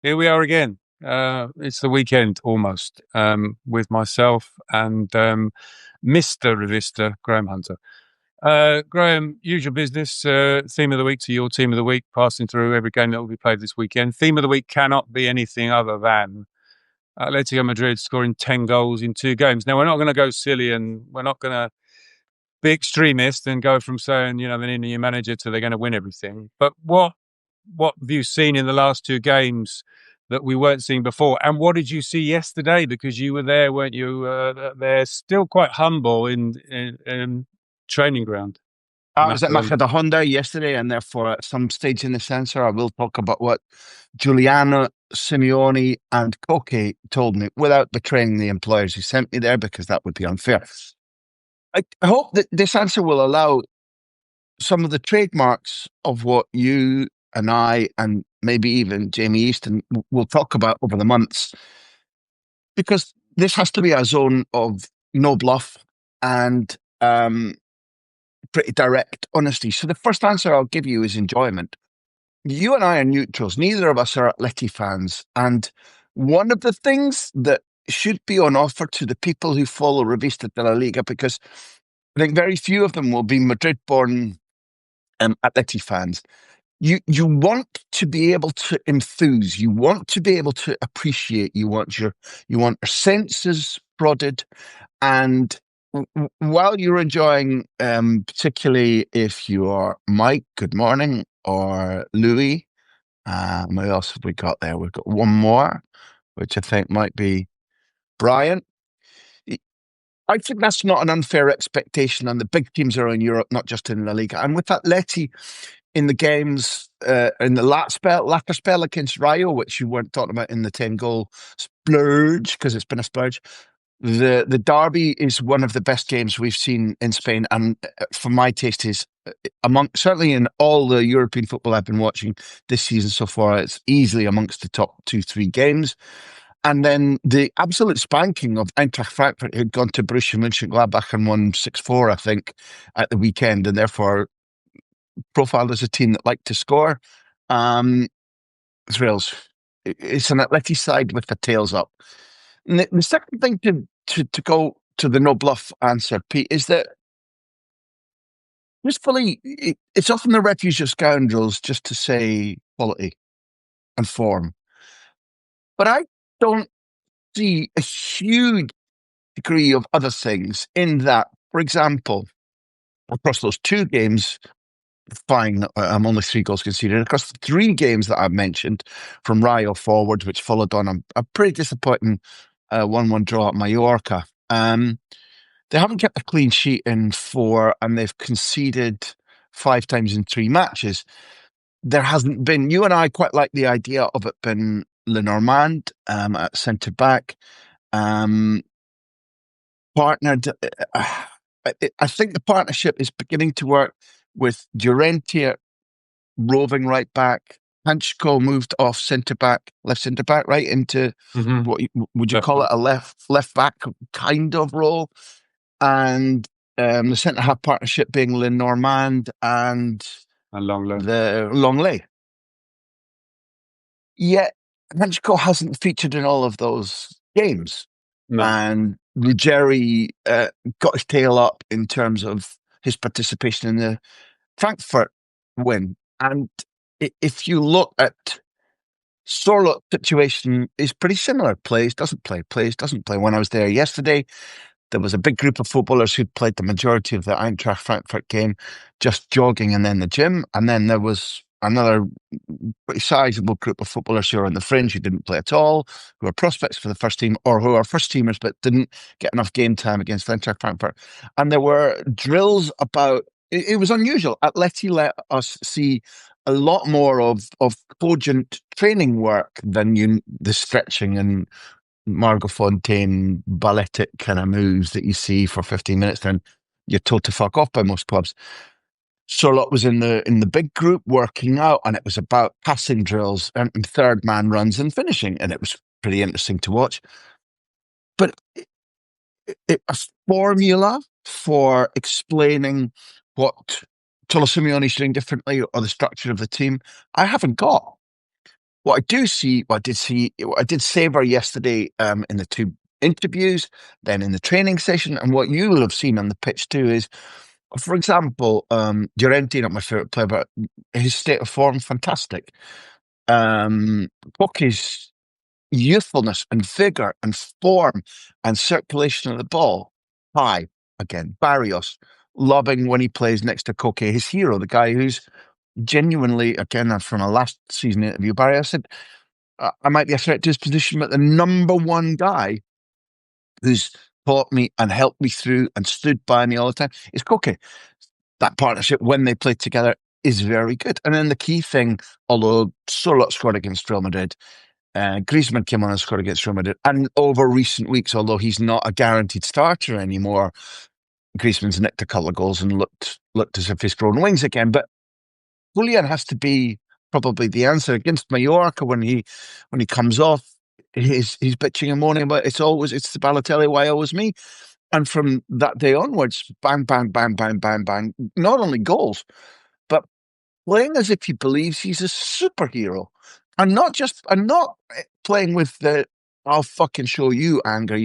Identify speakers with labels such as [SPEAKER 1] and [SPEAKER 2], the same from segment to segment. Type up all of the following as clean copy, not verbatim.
[SPEAKER 1] Here we are again. It's the weekend almost, with myself and Mr. Revista, Graham Hunter. Graham, usual business, theme of the week to your team of the week, passing through every game that will be played this weekend. Theme of the week cannot be anything other than Atletico Madrid scoring 10 goals in 2 games. Now, we're not going to go silly and we're not going to be extremist and go from saying, they need a new manager to they're going to win everything. But what have you seen in the last 2 games that we weren't seeing before? And what did you see yesterday? Because you were there, weren't you? They're still quite humble in training ground.
[SPEAKER 2] I was at Honda yesterday, and therefore at some stage in the sensor, I will talk about what Giuliano, Simeone, and Koke told me without betraying the employers who sent me there, because that would be unfair. I hope that this answer will allow some of the trademarks of what you and I, and maybe even Jamie Easton, will talk about over the months, because this has to be a zone of no bluff and pretty direct honesty. So the first answer I'll give you is enjoyment. You and I are neutrals. Neither of us are Atleti fans. And one of the things that should be on offer to the people who follow Revista de la Liga, because I think very few of them will be Madrid-born Atleti fans. You want to be able to enthuse. You want to be able to appreciate. You want your senses prodded, and while you're enjoying, particularly if you are Mike, good morning, or Louis, what else have we got there? We've got one more, which I think might be Brian. I think that's not an unfair expectation, and the big teams around Europe, not just in La Liga. And with Atleti in the games, in the latter spell against Rayo, which you weren't talking about in the 10-goal splurge, because it's been a splurge, the derby is one of the best games we've seen in Spain, and for my taste is certainly in all the European football I've been watching this season so far, it's easily amongst the top 2-3 games. And then the absolute spanking of Eintracht Frankfurt, who'd gone to Borussia Mönchengladbach and won 6-4, I think, at the weekend, and therefore profiled as a team that liked to score. Thrills. It's an Atleti side with the tails up. And the second thing to go to the no bluff answer, Pete, is that truthfully, it's often the refuge of scoundrels just to say quality and form. But I don't see a huge degree of other things in that. For example, across those 2 games, fine, I'm only 3 goals conceded. Across the 3 games that I've mentioned, from Rayo forward, which followed on a pretty disappointing 1-1 draw at Mallorca. They haven't kept a clean sheet in 4, and they've conceded 5 times in 3 matches. There hasn't been, you and I quite like the idea of it being Lenormand at centre back, partnered. I think the partnership is beginning to work with Llorente roving right back. Hanchko moved off left centre back, right into what would you call it, a left back kind of role, and the centre half partnership being Lenormand and Longley. Yet Hanchko hasn't featured in all of those games. No. And Ruggeri got his tail up in terms of his participation in the Frankfurt win. And if you look at Sorlot's situation, is pretty similar. Plays, doesn't play. When I was there yesterday, there was a big group of footballers who'd played the majority of the Eintracht Frankfurt game, just jogging and then the gym. And then there was another pretty sizable group of footballers who are on the fringe, who didn't play at all, who are prospects for the first team, or who are first teamers but didn't get enough game time against Eintracht Frankfurt. And there were drills about, it was unusual. Atleti let us see a lot more of cogent training work than the stretching and Margot Fontaine balletic kind of moves that you see for 15 minutes, then you're told to fuck off by most clubs. Sorlot was in the big group working out, and it was about passing drills and third man runs and finishing, and it was pretty interesting to watch. But a formula for explaining what Cholo Simeone is doing differently or the structure of the team, I haven't got. What I did savor yesterday in the two interviews, then in the training session, and what you will have seen on the pitch too is, for example, Llorente, not my favourite player, but his state of form, fantastic. Poke's youthfulness and vigour and form and circulation of the ball, high again. Barrios, loving when he plays next to Koke, his hero, the guy who's genuinely, again, from a last season interview, Barrios said, I might be a threat to his position, but the number one guy who's taught me and helped me through and stood by me all the time is Koke. That partnership, when they play together, is very good. And then the key thing, although Sorloth scored against Real Madrid, Griezmann came on and scored against Real Madrid. And over recent weeks, although he's not a guaranteed starter anymore, Griezmann's nicked a couple of goals and looked as if he's grown wings again. But Julian has to be probably the answer against Mallorca when he comes off. He's bitching and moaning about it's the Balotelli, why always me? And from that day onwards, bang, bang, bang, bang, bang, bang. Not only goals, but playing as if he believes he's a superhero. And not playing with the I'll fucking show you anger.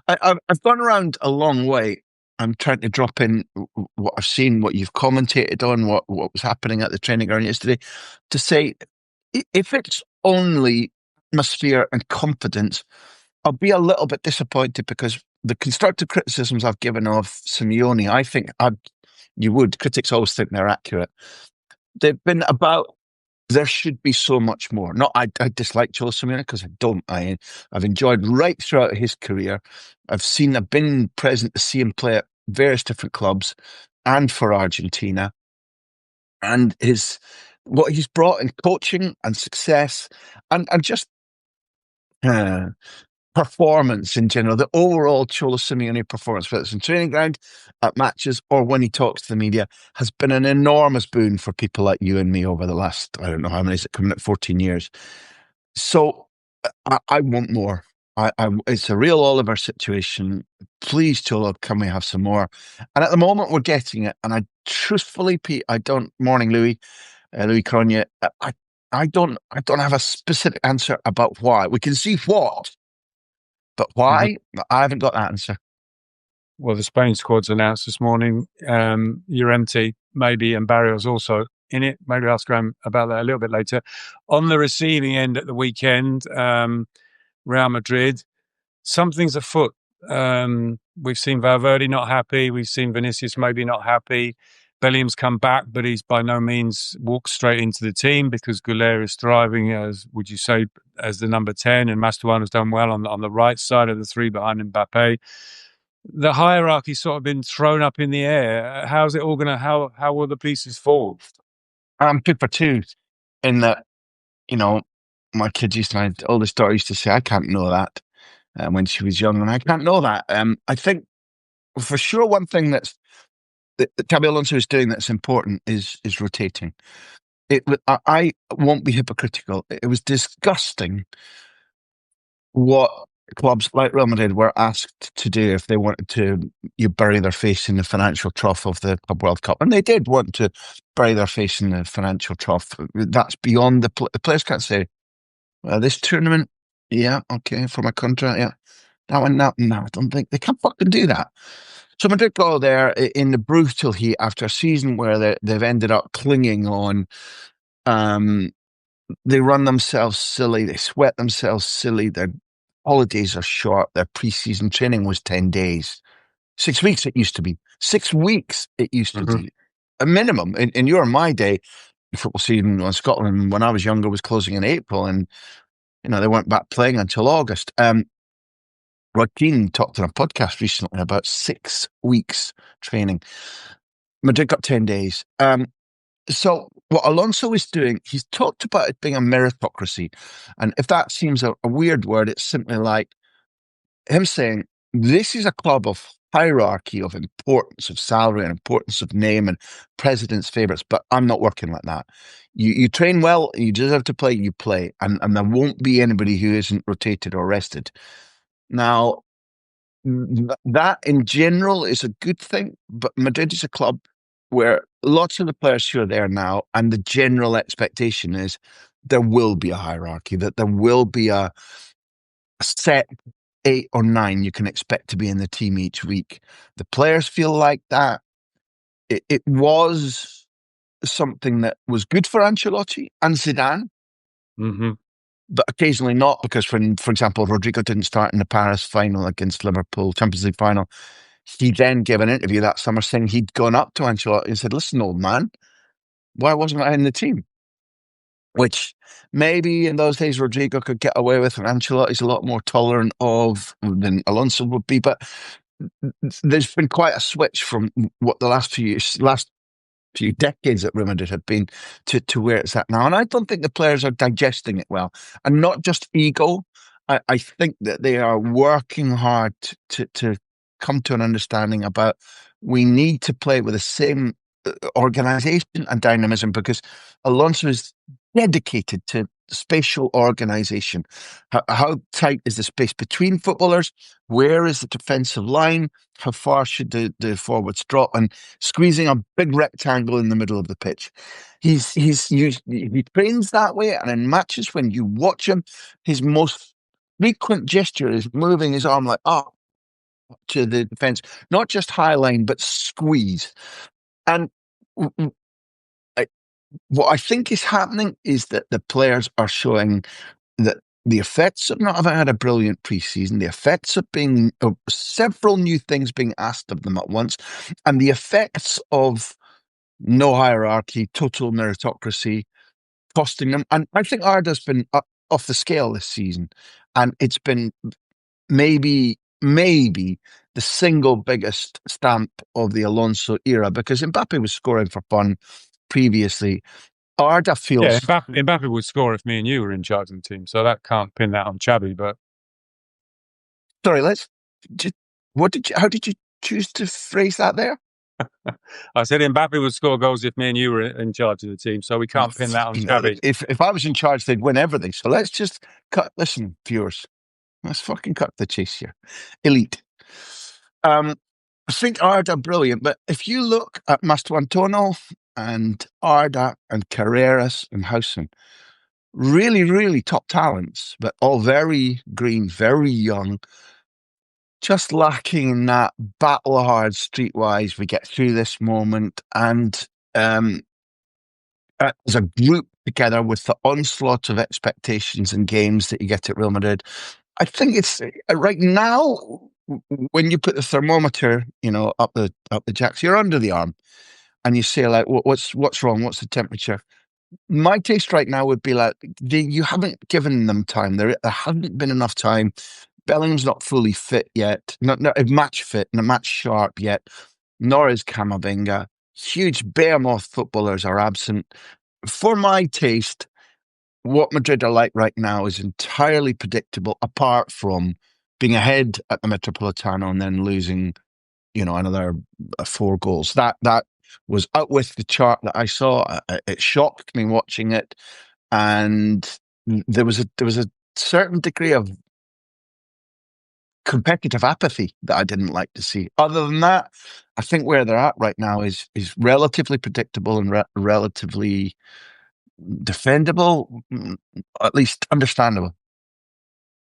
[SPEAKER 2] I've gone around a long way. I'm trying to drop in what I've seen, what you've commentated on, what was happening at the training ground yesterday, to say, if it's only atmosphere and confidence, I'll be a little bit disappointed because the constructive criticisms I've given of Simeone, I think critics always think they're accurate. They've been about, there should be so much more. Not I dislike Cholo Simeone because I don't. I've enjoyed right throughout his career. I've been present to see him play at various different clubs and for Argentina. And what he's brought in coaching and success and just performance in general, the overall Cholo Simeone performance, whether it's in training ground, at matches, or when he talks to the media, has been an enormous boon for people like you and me over the last, I don't know how many, is it coming at 14 years? So I want more. It's a real Oliver situation. Please, Cholo, can we have some more? And at the moment, we're getting it. And I truthfully, Pete, morning, Louis Cronje, I don't have a specific answer about why. We can see what, but why? I haven't got that answer.
[SPEAKER 1] Well, the Spain squad's announced this morning. Llorente, maybe, and Barrios also in it. Maybe I'll ask Graham about that a little bit later. On the receiving end at the weekend, Real Madrid, something's afoot. We've seen Valverde not happy. We've seen Vinicius maybe not happy. Bellingham's come back, but he's by no means walked straight into the team because Goulet is thriving as the number 10, and Mastuano's done well on the right side of the three behind Mbappe. The hierarchy's sort of been thrown up in the air. How's it all going to, how will the pieces fall?
[SPEAKER 2] I'm 2 for 2 in that, my kids oldest daughter used to say, I can't know that when she was young, and I can't know that. I think for sure one thing that Xabi Alonso is doing that's important is rotating. I won't be hypocritical. It was disgusting what clubs like Real Madrid were asked to do if they wanted to bury their face in the financial trough of the Club World Cup. And they did want to bury their face in the financial trough. That's beyond the players can't say, well, this tournament, yeah, okay, for my contract, yeah. That one, no, I don't think they can't fucking do that. So Madrid go there in the brutal heat after a season where they've ended up clinging on. They run themselves silly. They sweat themselves silly. Their holidays are short. Their pre-season training was 10 days. 6 weeks it used to be. 6 weeks it used to be. A minimum. In your and my day, the football season in Scotland, when I was younger, was closing in April, and they weren't back playing until August. Rod Keane talked on a podcast recently about 6 weeks training. Madrid got 10 days. So what Alonso is doing, he's talked about it being a meritocracy. And if that seems a weird word, it's simply like him saying, this is a club of hierarchy, of importance, of salary, and importance of name, and president's favourites, but I'm not working like that. You train well, you deserve to play, you play. And there won't be anybody who isn't rotated or rested. Now, that in general is a good thing, but Madrid is a club where lots of the players who are there now, and the general expectation is there will be a hierarchy, that there will be a set 8 or 9 you can expect to be in the team each week. The players feel like that. It was something that was good for Ancelotti and Zidane, but occasionally not, because when, for example, Rodrigo didn't start in the Paris final against Liverpool, Champions League final, he then gave an interview that summer saying he'd gone up to Ancelotti and said, "Listen, old man, why wasn't I in the team?" Which maybe in those days Rodrigo could get away with, and Ancelotti's a lot more tolerant of than Alonso would be. But there's been quite a switch from what the last few decades at Real Madrid have been to where it's at now. And I don't think the players are digesting it well. And not just ego. I think that they are working hard to come to an understanding about we need to play with the same organization and dynamism, because Alonso is dedicated to spatial organization. How tight is the space between footballers? Where is the defensive line? How far should the forwards drop? And squeezing a big rectangle in the middle of the pitch. He trains that way, and in matches when you watch him, his most frequent gesture is moving his arm like up to the defense, not just high line, but squeeze. And what I think is happening is that the players are showing that the effects of not having had a brilliant preseason, the effects of being several new things being asked of them at once, and the effects of no hierarchy, total meritocracy, costing them. And I think Arda's been off the scale this season, and it's been maybe the single biggest stamp of the Alonso era, because Mbappe was scoring for fun previously. Arda feels...
[SPEAKER 1] Yeah, Mbappe would score if me and you were in charge of the team, so that can't pin that on Xavi, but...
[SPEAKER 2] Sorry, how did you choose to phrase that there?
[SPEAKER 1] I said Mbappe would score goals if me and you were in charge of the team, so we can't pin that on Xavi.
[SPEAKER 2] If I was in charge, they'd win everything. So let's just listen, viewers, let's fucking cut the chase here. Elite. I think Arda brilliant, but if you look at Mastuantono and Arda and Carreras and Housen, really, really top talents, but all very green, very young, just lacking in that battle hard streetwise. We get through this moment, and as a group together with the onslaught of expectations and games that you get at Real Madrid, I think it's right now, when you put the thermometer, up the jacks, you're under the arm, and you say, like, what's wrong? What's the temperature? My taste right now would be like, you haven't given them time. There hasn't been enough time. Bellingham's not fully fit yet, not match fit, not match sharp yet. Nor is Camavinga. Huge behemoth footballers are absent. For my taste, what Madrid are like right now is entirely predictable, apart from being ahead at the Metropolitano and then losing, another 4 goals. That was out with the chart that I saw. It shocked me watching it, and there was a certain degree of competitive apathy that I didn't like to see. Other than that, I think where they're at right now is relatively predictable and relatively defendable, at least understandable.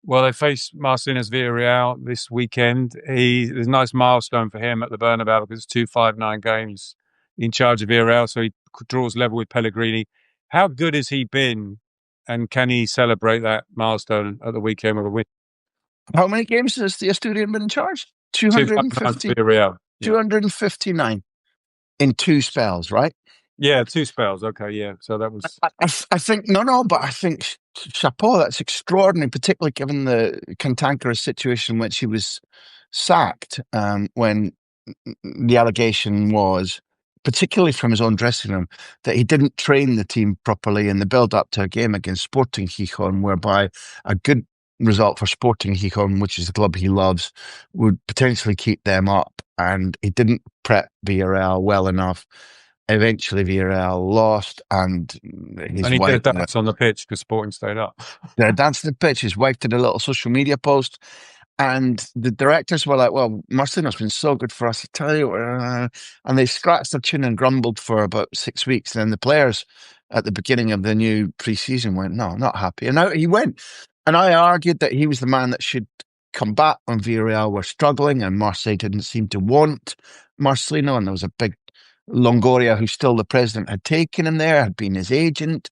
[SPEAKER 1] Well, they face Marcinez Villarreal this weekend. There's a nice milestone for him at the Bernabeu, because it's 259 games in charge of Villarreal, so he draws level with Pellegrini. How good has he been, and can he celebrate that milestone at the weekend with a win?
[SPEAKER 2] How many games has the Asturian been in charge? 250.
[SPEAKER 1] Villarreal.
[SPEAKER 2] 259 in 2 spells, right?
[SPEAKER 1] Yeah, 2 spells. Okay, yeah. So that was...
[SPEAKER 2] I think, but I think, chapeau, that's extraordinary, particularly given the cantankerous situation in which he was sacked, when the allegation was, particularly from his own dressing room, that he didn't train the team properly in the build-up to a game against Sporting Gijón, whereby a good result for Sporting Gijón, which is the club he loves, would potentially keep them up, and he didn't prep Villarreal well enough. Eventually, Villarreal lost, and
[SPEAKER 1] he did a dance on the pitch because Sporting stayed up.
[SPEAKER 2] They danced on the pitch. His wife did a little social media post, and the directors were like, "Well, Marcino's been so good for us, I tell you." And they scratched their chin and grumbled for about 6 weeks. And then the players at the beginning of the new pre-season went, no, not happy. And out he went. And I argued that he was the man that should come back when Villarreal were struggling and Marseille didn't seem to want Marcelino. And there was a big Longoria, who's still the president, had taken him there, had been his agent.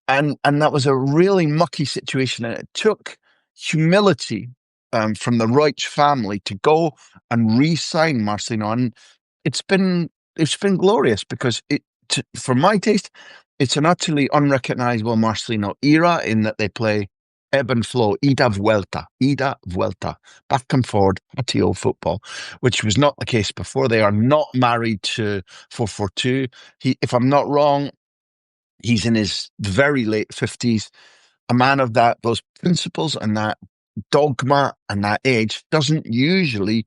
[SPEAKER 2] And that was a really mucky situation. And it took humility from the Reich family to go and re-sign Marcelino. And it's been glorious because for my taste, it's an utterly unrecognizable Marcelino era in that they play ebb and flow, ida vuelta, back and forward, patio football, which was not the case before. They are not married to 4-4-2. If I'm not wrong, he's in his very late 50s. A man of those principles and that dogma and that age doesn't usually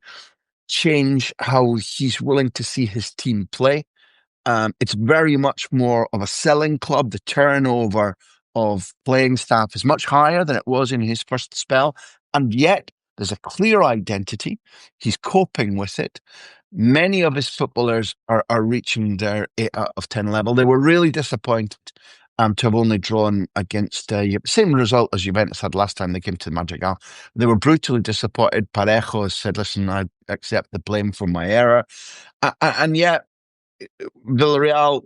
[SPEAKER 2] change how he's willing to see his team play. It's very much more of a selling club. The turnover of playing staff is much higher than it was in his first spell. And yet there's a clear identity. He's coping with it. Many of his footballers are reaching their 8 out of 10 level. They were really disappointed to have only drawn against same result as Juventus had last time they came to the Madrigal. They were brutally disappointed. Parejo has said, listen, I accept the blame for my error. And yet Villarreal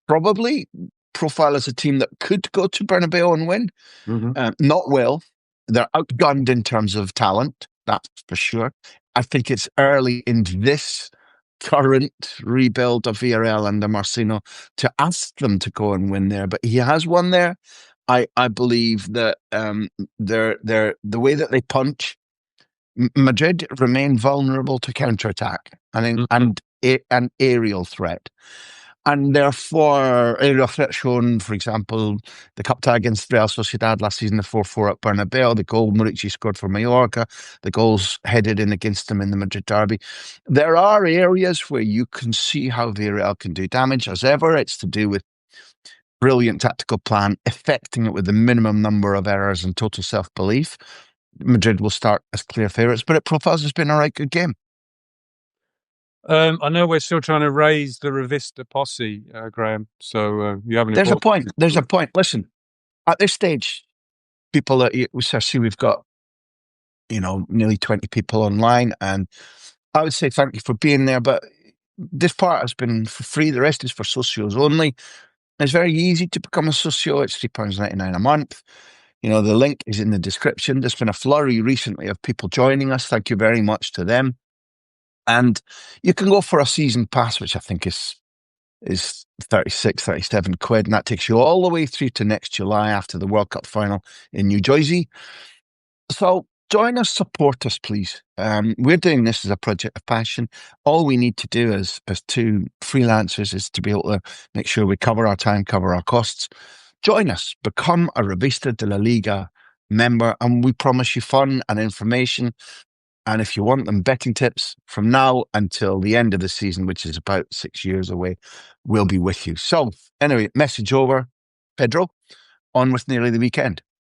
[SPEAKER 2] probably profile as a team that could go to Bernabeu and win. Not well. They're outgunned in terms of talent, that's for sure. I think it's early in this current rebuild of Villarreal under Marcelino to ask them to go and win there, but he has won there. I believe that the way that they punch, Madrid remain vulnerable to counterattack and an aerial threat. And therefore, aerial threat shown, for example, the cup tie against Real Sociedad last season, the 4-4 at Bernabeu, the goal Murici scored for Mallorca, the goals headed in against them in the Madrid derby. There are areas where you can see how Villarreal can do damage. As ever, it's to do with brilliant tactical plan, effecting it with the minimum number of errors and total self-belief. Madrid will start as clear favourites, but it profiles has been a right good game.
[SPEAKER 1] I know we're still trying to raise the Revista posse, Graham. So you haven't.
[SPEAKER 2] There's a point. There's a point. Listen, at this stage, people we see we've got, nearly 20 people online, and I would say thank you for being there. But this part has been for free. The rest is for socios only. It's very easy to become a socio. It's £3.99 a month. The link is in the description. There's been a flurry recently of people joining us. Thank you very much to them. And you can go for a season pass, which I think is 36, 37 quid. And that takes you all the way through to next July after the World Cup final in New Jersey. So join us, support us, please. We're doing this as a project of passion. All we need to do as two freelancers is to be able to make sure we cover our time, cover our costs. Join us, become a Revista de la Liga member, and we promise you fun and information. And if you want them, betting tips from now until the end of the season, which is about 6 years away, we'll be with you. So anyway, message over. Pedro, on with nearly the weekend.